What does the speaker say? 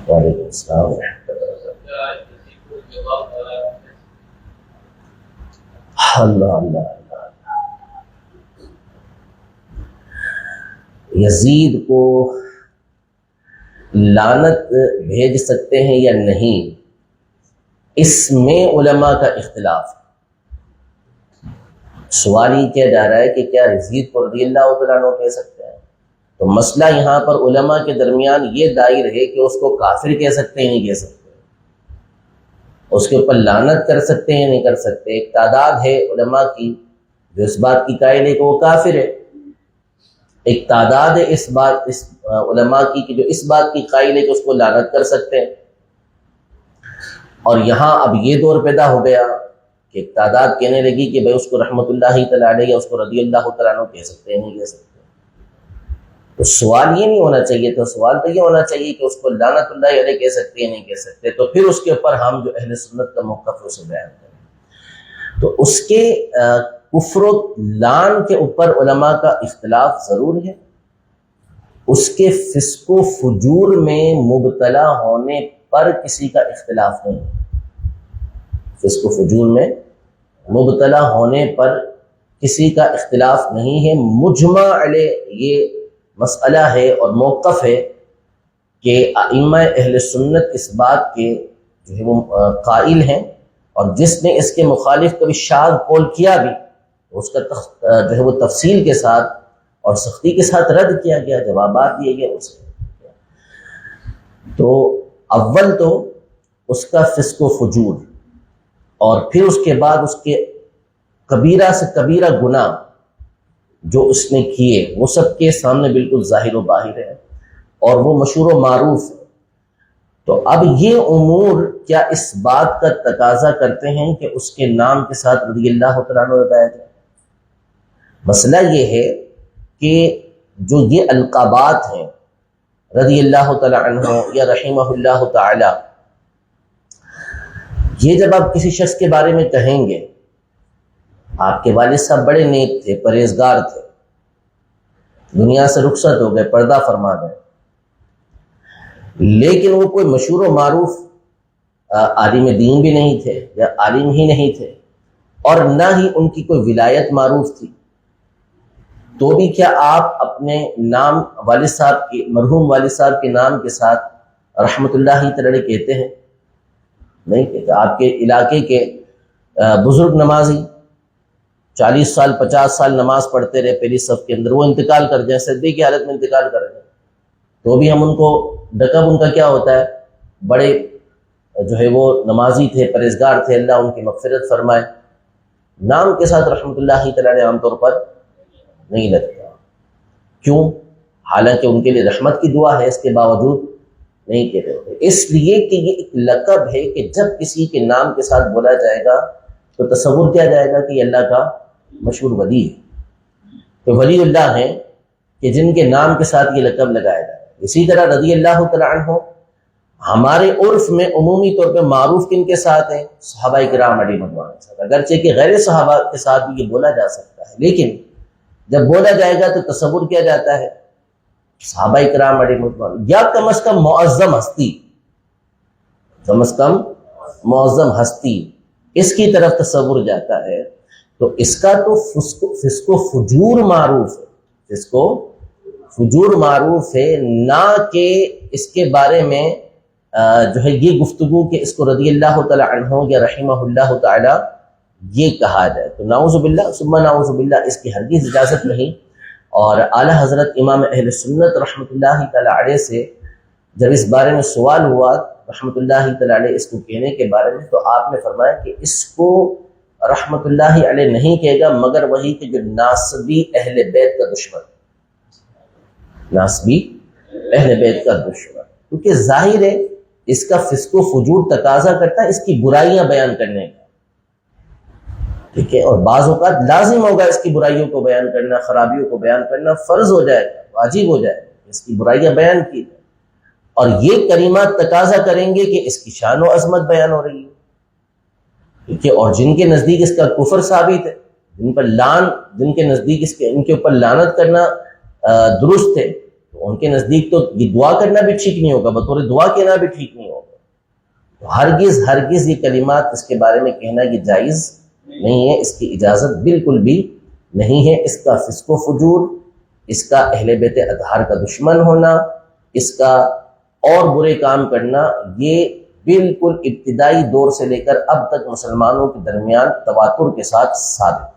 وعلیکم السلام۔ اللہ اللہ اللہ، یزید کو لعنت بھیج سکتے ہیں یا نہیں، اس میں علماء کا اختلاف۔ سوال یہ کیا جا رہا ہے کہ کیا یزید کو رضی اللہ تعالیٰ عنہ کہہ سکتے ہیں؟ تو مسئلہ یہاں پر علماء کے درمیان یہ دائر ہے کہ اس کو کافر کہہ سکتے ہیں نہیں کہہ سکتے، اس کے اوپر لعنت کر سکتے ہیں نہیں کر سکتے۔ ایک تعداد ہے علماء کی جو اس بات کی قائل ہے کہ وہ کافر ہے، ایک تعداد ہے اس علماء کی کہ جو اس بات کی قائل ہے کہ اس کو لعنت کر سکتے ہیں۔ اور یہاں اب یہ دور پیدا ہو گیا کہ ایک تعداد کہنے لگی کہ بھئی اس کو رحمت اللہ تعالیٰ علیہ یا اس کو رضی اللہ تعالیٰ عنہ کہہ سکتے ہیں نہیں کہہ سکتے۔ تو سوال یہ نہیں ہونا چاہیے، تو سوال تو یہ ہونا چاہیے کہ اس کو لعنت اللہ علیہ کہہ سکتے ہیں نہیں کہہ سکتے، تو پھر اس کے اوپر ہم جو اہل سنت کا موقف ہے اسے بیان کریں۔ تو اس کے کفر و لعن کے اوپر علماء کا اختلاف ضرور ہے، اس کے فسق و فجور میں مبتلا ہونے پر کسی کا اختلاف نہیں، فسق و فجور میں مبتلا ہونے پر کسی کا اختلاف نہیں ہے۔ مجمع علیہ یہ مسئلہ ہے اور موقف ہے کہ ائمہ اہل سنت اس بات کے جو ہے وہ قائل ہیں، اور جس نے اس کے مخالف کبھی شاذ قول کیا بھی اس کا جو ہے وہ تفصیل کے ساتھ اور سختی کے ساتھ رد کیا گیا، جوابات دیے گئے اس کے۔ تو اول تو اس کا فسق و فجور، اور پھر اس کے بعد اس کے کبیرہ سے کبیرہ گناہ جو اس نے کیے وہ سب کے سامنے بالکل ظاہر و باہر ہے اور وہ مشہور و معروف ہے۔ تو اب یہ امور کیا اس بات کا تقاضا کرتے ہیں کہ اس کے نام کے ساتھ رضی اللہ تعالیٰ عنہ لگایا جائے؟ مسئلہ یہ ہے کہ جو یہ القابات ہیں رضی اللہ تعالیٰ عنہ یا رحمہ اللہ تعالی، یہ جب آپ کسی شخص کے بارے میں کہیں گے، آپ کے والد صاحب بڑے نیک تھے، پرہیزگار تھے، دنیا سے رخصت ہو گئے، پردہ فرما گئے، لیکن وہ کوئی مشہور و معروف عالم دین بھی نہیں تھے یا عالم ہی نہیں تھے، اور نہ ہی ان کی کوئی ولایت معروف تھی، تو بھی کیا آپ اپنے نام والد صاحب کے، مرحوم والد صاحب کے نام کے ساتھ رحمت اللہ تعالی کہتے ہیں؟ نہیں کہتے۔ آپ کے علاقے کے بزرگ نمازی 40 سال 50 سال نماز پڑھتے رہے پہلی صف کے اندر، وہ انتقال کر جائیں، سردی کی حالت میں انتقال کر جائیں، تو بھی ہم ان کو ڈقب ان کا کیا ہوتا ہے؟ بڑے جو ہے وہ نمازی تھے، پرہیزگار تھے، اللہ ان کی مغفرت فرمائے، نام کے ساتھ رحمت اللہ تعالی عام طور پر نہیں لگتا۔ کیوں؟ حالانکہ ان کے لیے رحمت کی دعا ہے، اس کے باوجود نہیں کہتے ہوتے، اس لیے کہ یہ ایک لقب ہے کہ جب کسی کے نام کے ساتھ بولا جائے گا تو تصور کیا جائے گا کہ یہ اللہ کا مشہور ولی ہے، تو ولی اللہ ہیں کہ جن کے نام کے ساتھ یہ لقب لگایا جائے گا۔ اسی طرح رضی اللہ تعالیٰ عنہ ہمارے عرف میں عمومی طور پہ معروف کن کے ساتھ ہیں؟ صحابہ کرام علیہ رضوان کے ساتھ، اگرچہ کہ غیر صحابہ کے ساتھ بھی یہ بولا جا سکتا ہے، لیکن جب بولا جائے گا تو تصور کیا جاتا ہے؟ صحابہ کرام علیہ رضوان، یا کم از کم معظم ہستی، کم از کم معظم ہستی، اس کی طرف تصور جاتا ہے۔ تو اس کا تو فسق و فجور معروف ہے، فسق و فجور معروف ہے، نہ کہ اس کے بارے میں جو ہے یہ گفتگو کہ اس کو رضی اللہ تعالی عنہ یا رحمہ اللہ تعالی یہ کہا جائے۔ تو نعوذ باللہ ثم نعوذ باللہ، اس کی ہرگز اجازت نہیں۔ اور اعلیٰ حضرت امام اہل سنت رحمۃ اللہ تعالی علیہ سے جب اس بارے میں سوال ہوا رحمۃ اللہ تعالی علیہ اس کو کہنے کے بارے میں، تو آپ نے فرمایا کہ اس کو رحمۃ اللہ علیہ نہیں کہے گا مگر وہی کہ جو ناسبی اہل بیت کا دشمن، ناسبی اہل بیت کا دشمن، کیونکہ ظاہر ہے اس کا فسق و فجور تقاضا کرتا ہے اس کی برائیاں بیان کرنے کا، ٹھیک ہے، اور بعض اوقات لازم ہوگا اس کی برائیوں کو بیان کرنا، خرابیوں کو بیان کرنا فرض ہو جائے گا، واجب ہو جائے گا، اس کی برائیاں بیان کی جائیں، اور یہ کلمات تقاضا کریں گے کہ اس کی شان و عظمت بیان ہو رہی ہے، ٹھیک ہے، اور جن کے نزدیک اس کا کفر ثابت ہے، جن پر لعن، جن کے نزدیک ان کے اوپر لعنت کرنا درست ہے، تو تو ان کے نزدیک تو یہ دعا کرنا بھی ٹھیک نہیں ہوگا، بطور دعا کہنا بھی ٹھیک نہیں ہوگا. تو ہرگز یہ کلمات اس کے بارے میں کہنا یہ جائز نہیں ہے، اس کی اجازت بالکل بھی نہیں ہے. اس کا فسق و فجور، اس کا اہل بیت اطہار کا دشمن ہونا، اس کا اور برے کام کرنا، یہ بالکل ابتدائی دور سے لے کر اب تک مسلمانوں کے درمیان تواتر کے ساتھ ثابت